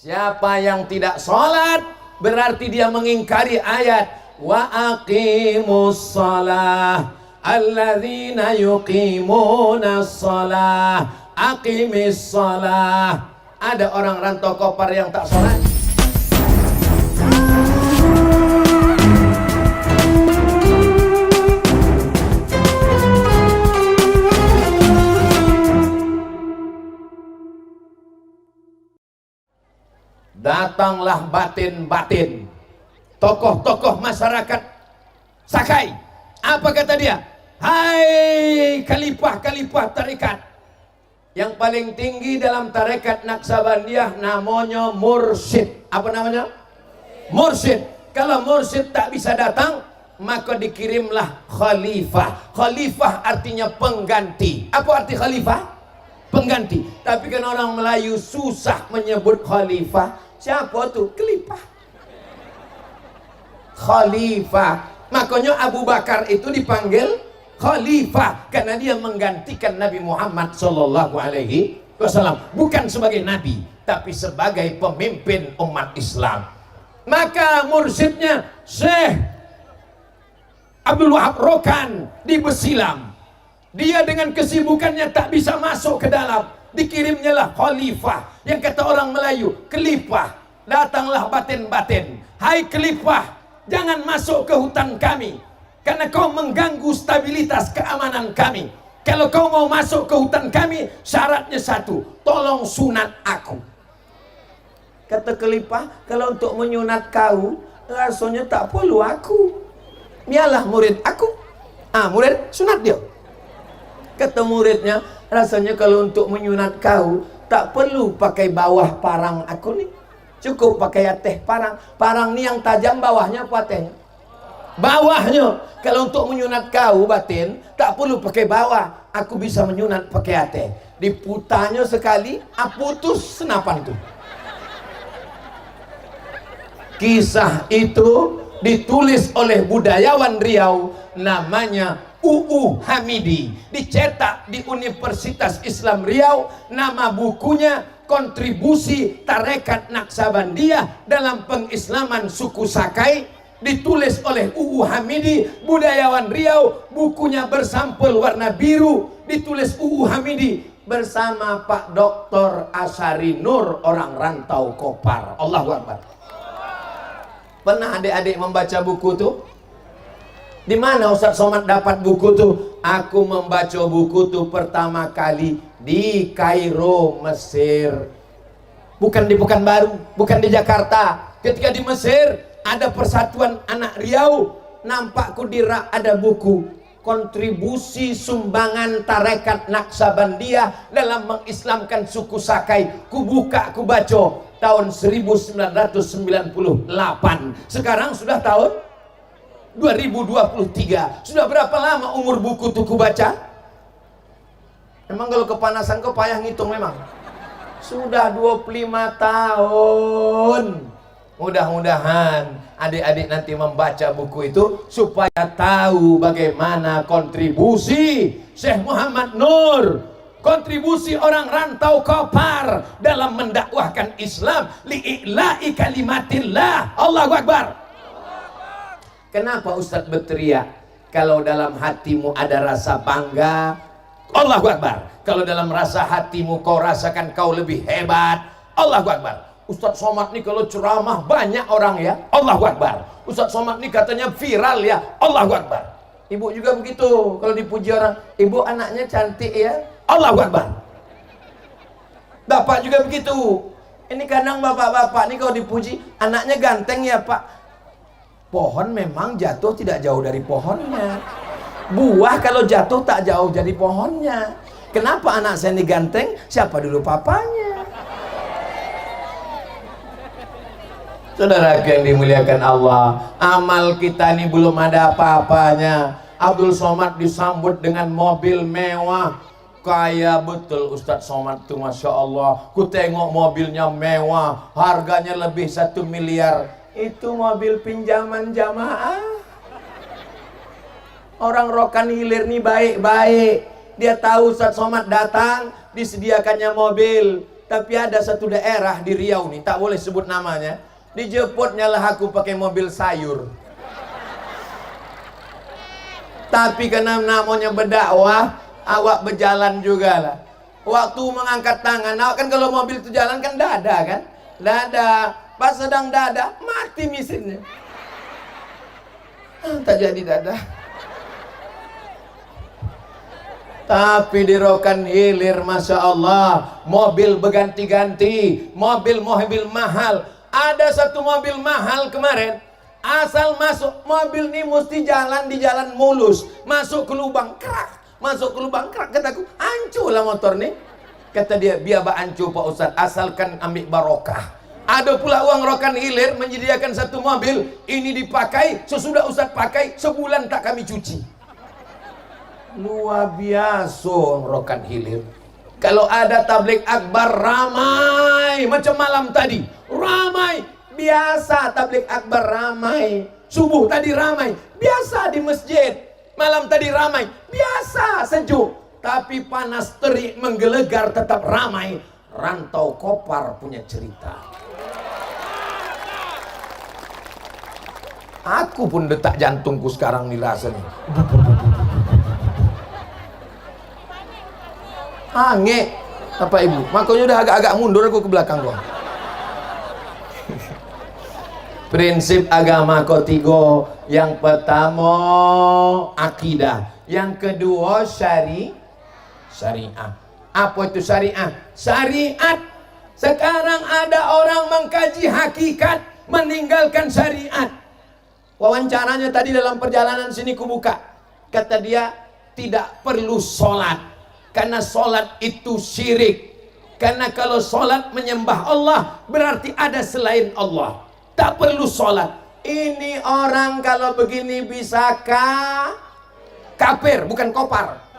Siapa yang tidak sholat berarti dia mengingkari ayat wa aqimus shalah alladzina yuqimuna shalah aqimis shalah. Ada orang rantau kopar yang tak sholat. Datanglah batin-batin tokoh-tokoh masyarakat Sakai. Apa kata dia? Hai khalifah-khalifah tarekat, yang paling tinggi dalam tarekat Naksabandiyah namanya mursyid. Apa namanya? Mursyid. Kalau mursyid tak bisa datang, maka dikirimlah khalifah. Khalifah artinya pengganti. Apa arti khalifah? Pengganti. Tapi kan orang Melayu susah menyebut khalifah. Siapa tuh? Khalifah. Khalifah. Makanya Abu Bakar itu dipanggil khalifah karena dia menggantikan Nabi Muhammad sallallahu alaihi wasallam, bukan sebagai nabi tapi sebagai pemimpin umat Islam. Maka mursyidnya Syekh Abdul Wahab Rokan di Besilam, dia dengan kesibukannya tak bisa masuk ke dalam, dikirimnya lah khalifah. Yang kata orang Melayu khalifah. Datanglah batin-batin, hai khalifah, jangan masuk ke hutan kami karena kau mengganggu stabilitas keamanan kami. Kalau kau mau masuk ke hutan kami, syaratnya satu, tolong sunat aku. Kata khalifah, kalau untuk menyunat kau, rasanya tak perlu aku. Dialah murid aku. Murid sunat dia. Kata muridnya, rasanya kalau untuk menyunat kau, tak perlu pakai bawah parang aku nih. Cukup pakai ateh parang. Parang nih yang tajam, bawahnya apa atehnya? Bawahnya. Kalau untuk menyunat kau batin, tak perlu pakai bawah. Aku bisa menyunat pakai ateh. Diputarnya sekali, putus senapan itu. Kisah itu ditulis oleh budayawan Riau namanya UU Hamidi, dicetak di Universitas Islam Riau. Nama bukunya Kontribusi Tarekat Naksabandiyah dalam Pengislaman Suku Sakai, ditulis oleh UU Hamidi, budayawan Riau. Bukunya bersampul warna biru, ditulis UU Hamidi bersama Pak Dr. Asyari Nur, orang rantau Kopar. Allahu Akbar. Pernah adik-adik membaca buku tuh? Di mana Ustaz Somad dapat buku tuh? Aku membaca buku tuh pertama kali di Kairo, Mesir. Bukan di Pekanbaru, bukan di Jakarta. Ketika di Mesir ada persatuan anak Riau, nampakku di rak ada buku kontribusi sumbangan tarekat Naksabandiyah dalam mengislamkan suku Sakai. Ku buka, ku baca tahun 1998. Sekarang sudah tahun 2023. Sudah berapa lama umur buku tuh ku baca? Emang kalau kepanasan kau payah ngitung memang. Sudah 25 tahun. Mudah-mudahan adik-adik nanti membaca buku itu supaya tahu bagaimana kontribusi Syekh Muhammad Nur, kontribusi orang rantau Kopar dalam mendakwahkan Islam li'i'la'i kalimatillah. Allahu Akbar. Kenapa Ustadz berteriak? Kalau dalam hatimu ada rasa bangga, Allahu Akbar. Kalau dalam rasa hatimu kau rasakan kau lebih hebat, Allahu Akbar. Ustadz Somad nih kalau ceramah banyak orang ya, Allahu Akbar. Ustadz Somad nih katanya viral ya, Allahu Akbar. Ibu juga begitu, kalau dipuji orang, ibu anaknya cantik ya, Allahu Akbar. Bapak juga begitu. Ini kadang bapak-bapak nih kalau dipuji, anaknya ganteng ya Pak. Pohon memang jatuh tidak jauh dari pohonnya. Buah kalau jatuh tak jauh dari pohonnya. Kenapa anak saya ini ganteng? Siapa dulu papanya? Saudara yang dimuliakan Allah, amal kita ini belum ada apa-apanya. Abdul Somad disambut dengan mobil mewah. Kaya betul Ustadz Somad tuh, Masya Allah. Ku tengok mobilnya mewah, harganya lebih 1 miliar. Itu mobil pinjaman jamaah. Orang Rokan Hilir nih baik-baik. Dia tahu Ustadz Somad datang, disediakannya mobil. Tapi ada satu daerah di Riau nih, tak boleh sebut namanya, dijemputnya lah aku pakai mobil sayur. Tapi karena namanya berdakwah, awak berjalan juga lah. Waktu mengangkat tangan, awak kan kalau mobil itu jalan kan dada kan, dada. Pas sedang dada, mati mesinnya. Tak jadi dada. Tapi di Rokan Hilir, Masya Allah, mobil berganti-ganti, mobil mahal. Ada satu mobil mahal kemarin, asal masuk mobil ini mesti jalan di jalan mulus, masuk ke lubang kerak, kataku, hancur lah motor nih. Kata dia, biar hancur Pak Ustaz, asalkan ambil barokah. Ada pula uang Rokan Hilir menyediakan satu mobil, ini dipakai, sesudah Ustaz pakai, sebulan tak kami cuci. Luar biasa Rokan Hilir. Kalau ada tabligh akbar ramai, macam malam tadi ramai, biasa tabligh akbar ramai, subuh tadi ramai, biasa di masjid, malam tadi ramai, biasa sejuk. Tapi panas terik menggelegar tetap ramai. Rantau Kopar punya cerita. Aku pun detak jantungku sekarang nih rasanya. Hange, Bapak Ibu. Makanya udah agak-agak mundur aku ke belakang doang. Prinsip agama kau tiga. Yang pertama akidah, yang kedua syariah. Apa itu syariah? Syariat. Sekarang ada orang mengkaji hakikat, meninggalkan syariat. Wawancaranya tadi dalam perjalanan sini kubuka, kata dia tidak perlu sholat karena sholat itu syirik. Karena kalau sholat menyembah Allah berarti ada selain Allah, tak perlu sholat. Ini orang kalau begini bisa kafir, bukan kopar.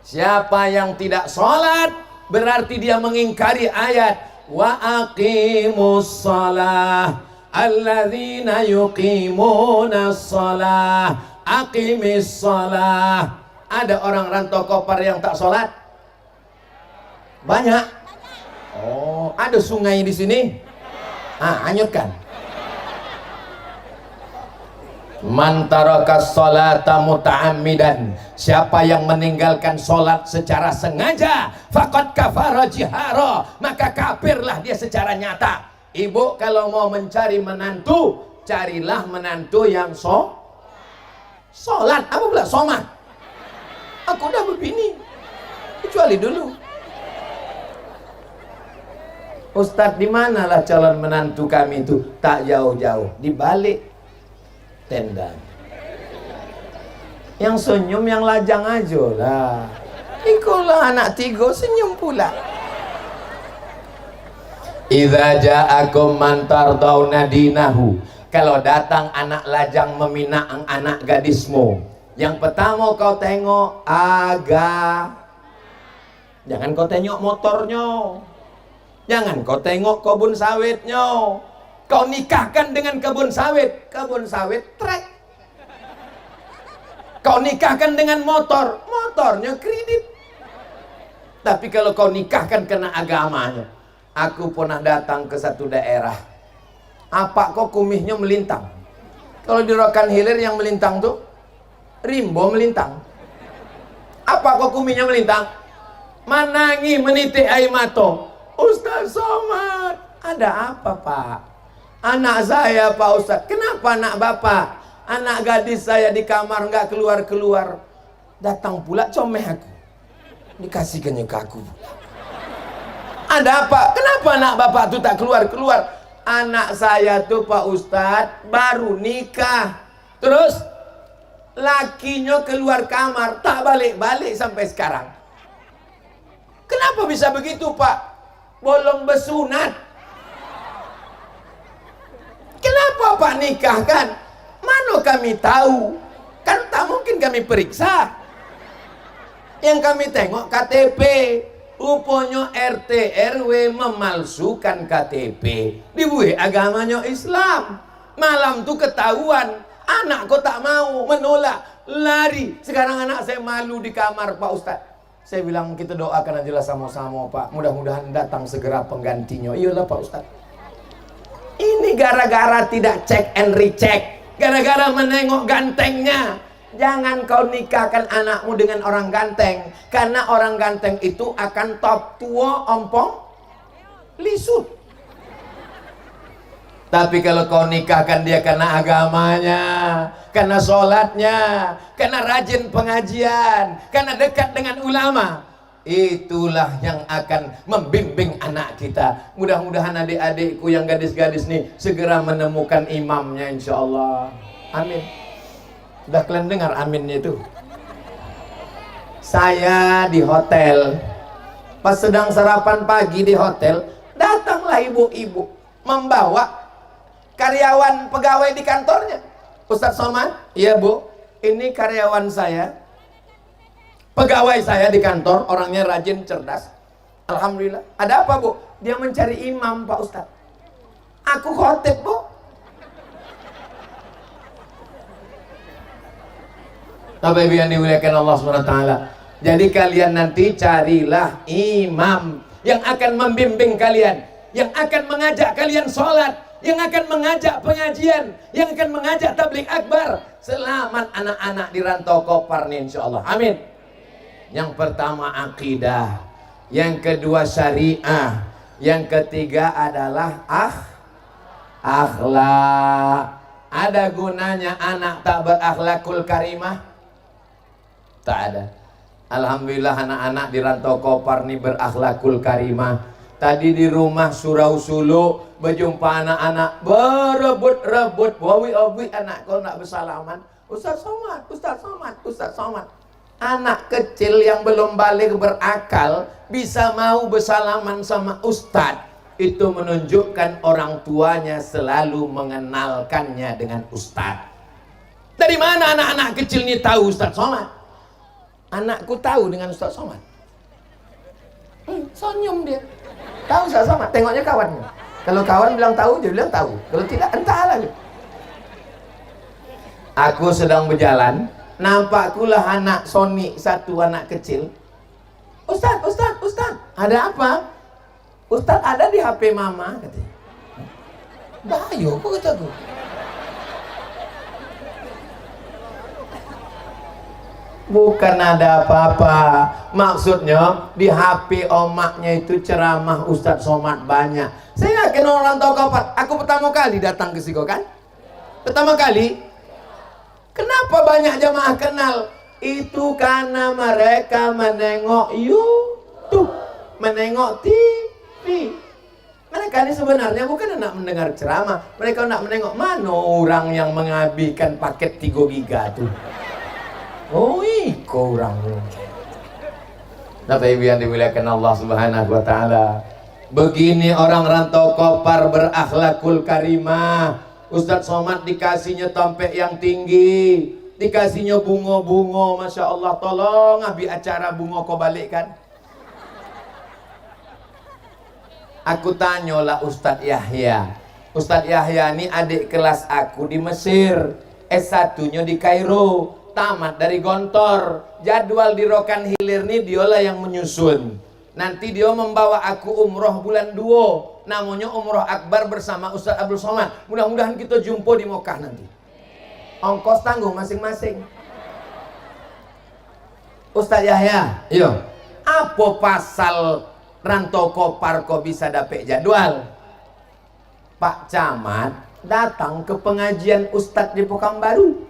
Siapa yang tidak sholat berarti dia mengingkari ayat wa aqimus shalah alladzina yuqimunas shalah aqimis shalah. Ada orang rantau kopar yang tak sholat? Banyak. Oh, ada sungai di sini? Hanyutkan. Man tarakas sholata muta'ammidan, siapa yang meninggalkan sholat secara sengaja, faqad kafara jihara, maka kafirlah dia secara nyata. Ibu kalau mau mencari menantu, carilah menantu yang sholat. Apa pula somat? Aku udah berbini, kecuali dulu. Ustadz, di manalah calon menantu kami itu? Tak jauh-jauh, di balik tenda. Yang senyum yang lajang aja lah. Ikulah anak tiga senyum pula. Idza ja'akum man tardawna dinahu, kalau datang anak lajang meminang anak gadismu, yang pertama kau tengok jangan kau tengok motornya, jangan kau tengok kebun sawitnya. Kau nikahkan dengan kebun sawit trek. Kau nikahkan dengan motornya kredit. Tapi kalau kau nikahkan kena agamanya. Aku pernah datang ke satu daerah, apa kok kumihnya melintang. Kalau di Rokan Hilir yang melintang tuh rimbo melintang. Apa kok kumihnya melintang? Manangi menitik air mata. Ustaz Somad, ada apa Pak? Anak saya Pak Ustaz. Kenapa anak Bapak? Anak gadis saya di kamar nggak keluar-keluar. Datang pula comeh aku, dikasihkannya ke aku. Ada apa? Kenapa anak Bapak tuh tak keluar-keluar? Anak saya tuh Pak Ustaz baru nikah, terus lakinya keluar kamar, tak balik-balik sampai sekarang. Kenapa bisa begitu Pak? Belum bersunat. Kenapa Pak nikahkan? Mana kami tahu? Kan tak mungkin kami periksa. Yang kami tengok KTP. Rupanya RT RW memalsukan KTP. Dibuat agamanya Islam. Malam tuh ketahuan. Anak kok tak mau, menolak, lari. Sekarang anak saya malu di kamar Pak Ustaz. Saya bilang kita doakan aja lah sama-sama Pak, mudah-mudahan datang segera penggantinya. Iyalah Pak Ustadz. Ini gara-gara tidak check and recheck, gara-gara menengok gantengnya. Jangan kau nikahkan anakmu dengan orang ganteng, karena orang ganteng itu akan top tua ompong lisut. Tapi kalau kau nikahkan dia karena agamanya, karena sholatnya, karena rajin pengajian, karena dekat dengan ulama, itulah yang akan membimbing anak kita. Mudah-mudahan adik-adikku yang gadis-gadis nih segera menemukan imamnya, insya Allah. Amin. Udah kalian dengar aminnya itu? Saya di hotel, pas sedang sarapan pagi di hotel, datanglah ibu-ibu membawa karyawan pegawai di kantornya. Ustadz Somad, iya Bu, ini karyawan saya, pegawai saya di kantor, orangnya rajin, cerdas, alhamdulillah. Ada apa Bu? Dia mencari imam Pak Ustadz. Aku khotib Bu. Bapak Ibu yang dimuliakan Allah SWT, jadi kalian nanti carilah imam yang akan membimbing kalian, yang akan mengajak kalian sholat, yang akan mengajak pengajian, yang akan mengajak tabligh akbar. Selamat anak-anak di Rantau Kopar nih, insya Allah. Amin. Yang pertama akidah, yang kedua syariah, yang ketiga adalah akhlak. Ada gunanya anak tak berakhlakul karimah? Tak ada. Alhamdulillah anak-anak di Rantau Kopar nih berakhlakul karimah. Tadi di rumah Surau Sulu berjumpa anak-anak berebut-rebut, wawi anak kau nak bersalaman. Ustaz Somad, Ustaz Somad, Ustaz Somad. Anak kecil yang belum balik berakal bisa mau bersalaman sama ustadz, itu menunjukkan orang tuanya selalu mengenalkannya dengan ustadz. Dari mana anak-anak kecil ini tahu Ustaz Somad? Anakku tahu dengan Ustaz Somad. Senyum dia. Tahu Ustaz Somad, tengoknya kawannya. Kalau kawan bilang tahu, dia bilang tahu. Kalau tidak, entahlah. Aku sedang berjalan, nampakkulah anak Sony, satu anak kecil. Ustaz, Ustaz, Ustaz, ada apa? Ustaz ada di HP mama, katanya. Bahaya, apa kataku? Bukan ada apa-apa. Maksudnya di HP omaknya itu ceramah Ustadz Somad banyak. Saya yakin orang tahu kapan. Aku pertama kali datang ke Sigo kan? Pertama kali. Kenapa banyak jamaah kenal? Itu karena mereka menengok YouTube, menengok TV. Mereka ini sebenarnya bukan nak mendengar ceramah. Mereka nak menengok mana orang yang menghabiskan paket 3 giga tuh. Oh, iko orang. Bapak Ibu yang dimuliakan Allah Subhanahu wa taala. Begini orang Rantau Kopar berakhlakul karimah. Ustadz Somad dikasihnya tompek yang tinggi, dikasihnya bunga-bunga, masya Allah. Tolong abi acara bunga kau balikkan. Aku tanyalah Ustadz Yahya. Ustadz Yahya ini adik kelas aku di Mesir, S1-nya di Kairo, tamat dari Gontor. Jadwal di Rokan Hilir nih dialah yang menyusun. Nanti dia membawa aku umroh bulan 2, namanya umroh akbar bersama Ustadz Abdul Somad. Mudah-mudahan kita jumpa di Mekah nanti. Ongkos tanggung masing-masing. Ustadz Yahya, yo, apa pasal Rantau Kopar kok bisa dapet jadwal? Pak Camat datang ke pengajian Ustadz di Pekanbaru.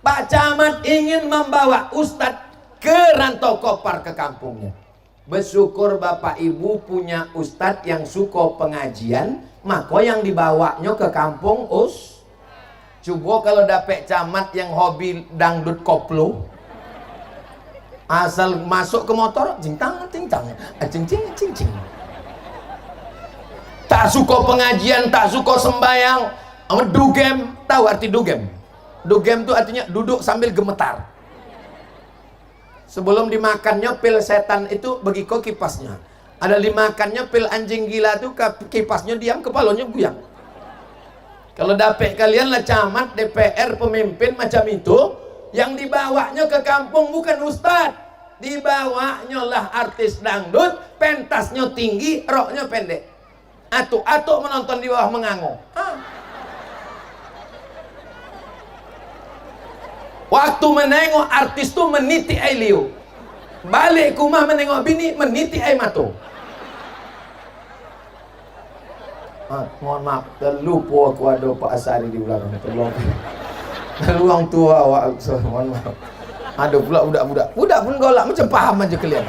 Pak Camat ingin membawa Ustadz ke Rantau Kopar ke kampungnya. Bersyukur Bapak Ibu punya Ustadz yang suka pengajian, maka yang dibawanya ke kampung Coba kalau dapet camat yang hobi dangdut koplo, asal masuk ke motor cincang cincang cincing cincing, tak suka pengajian, tak suka sembayang, dugem. Tahu arti dugem? Dugem itu artinya duduk sambil gemetar. Sebelum dimakannya pil setan itu bagi kau kipasnya. Ada dimakannya pil anjing gila itu kipasnya diam, kepalanya goyang. Kalau dapet kalian lah camat, DPR, pemimpin macam itu, yang dibawanya ke kampung bukan ustadz, Dibawanya lah artis dangdut, pentasnya tinggi, roknya pendek. Atuk-atuk menonton di bawah mengango. Waktu menengok artis tuh meniti air liu. Balik kumah menengok bini meniti air mata. Mohon maaf, terlupa aku ada Pak Asari di belakang. Tolong tua awak, mohon maaf. Ada pula budak-budak. Budak pun golak macam paham aja kalian.